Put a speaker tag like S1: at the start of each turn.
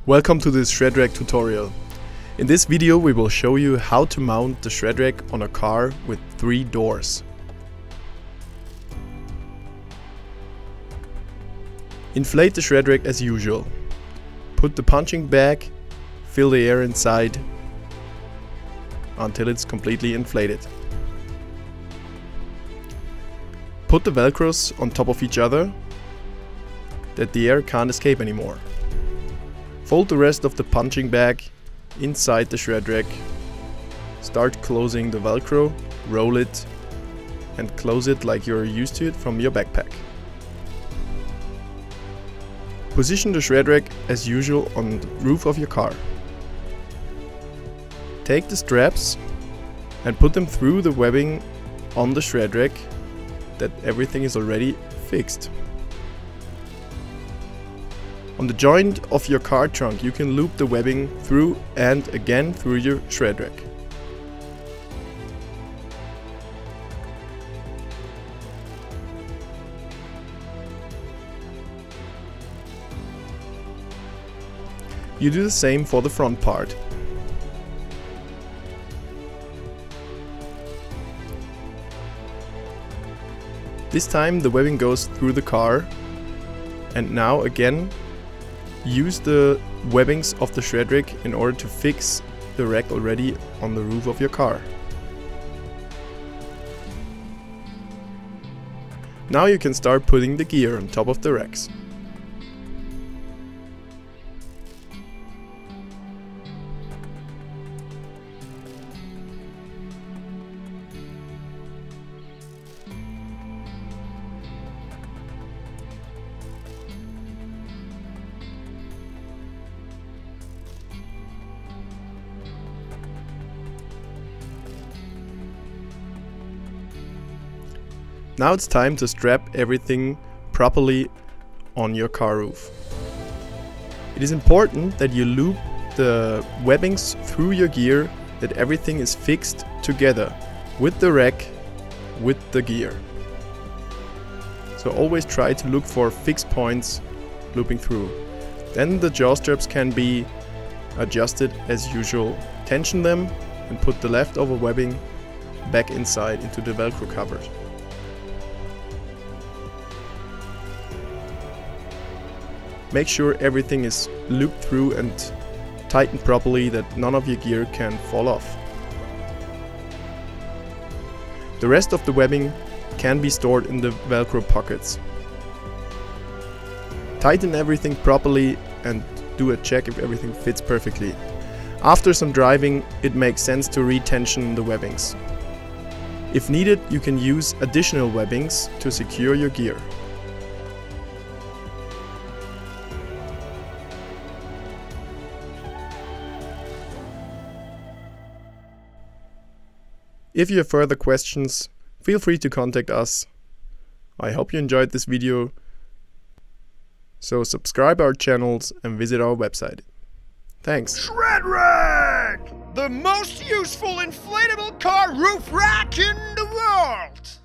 S1: Welcome to this ShredRack tutorial. In this video we will show you how to mount the ShredRack on a car with 3 doors. Inflate the ShredRack as usual. Put the punching bag, fill the air inside until it's completely inflated. Put the velcros on top of each other that the air can't escape anymore. Fold the rest of the punching bag inside the ShredRack. Start closing the velcro, roll it and close it like you're used to it from your backpack. Position the ShredRack as usual on the roof of your car. Take the straps and put them through the webbing on the ShredRack that everything is already fixed. On the joint of your car trunk you can loop the webbing through and again through your ShredRack. You do the same for the front part. This time the webbing goes through the car, and now again use the webbings of the ShredRack in order to fix the rack already on the roof of your car. Now you can start putting the gear on top of the racks. Now it's time to strap everything properly on your car roof. It is important that you loop the webbings through your gear, that everything is fixed together with the rack, with the gear. So always try to look for fixed points looping through. Then the jaw straps can be adjusted as usual. Tension them and put the leftover webbing back inside into the Velcro covers. Make sure everything is looped through and tightened properly, that none of your gear can fall off. The rest of the webbing can be stored in the Velcro pockets. Tighten everything properly and do a check if everything fits perfectly. After some driving, it makes sense to retension the webbings. If needed, you can use additional webbings to secure your gear. If you have further questions, feel free to contact us. I hope you enjoyed this video. So subscribe our channels and visit our website. Thanks.
S2: ShredRack! The most useful inflatable car roof rack in the world!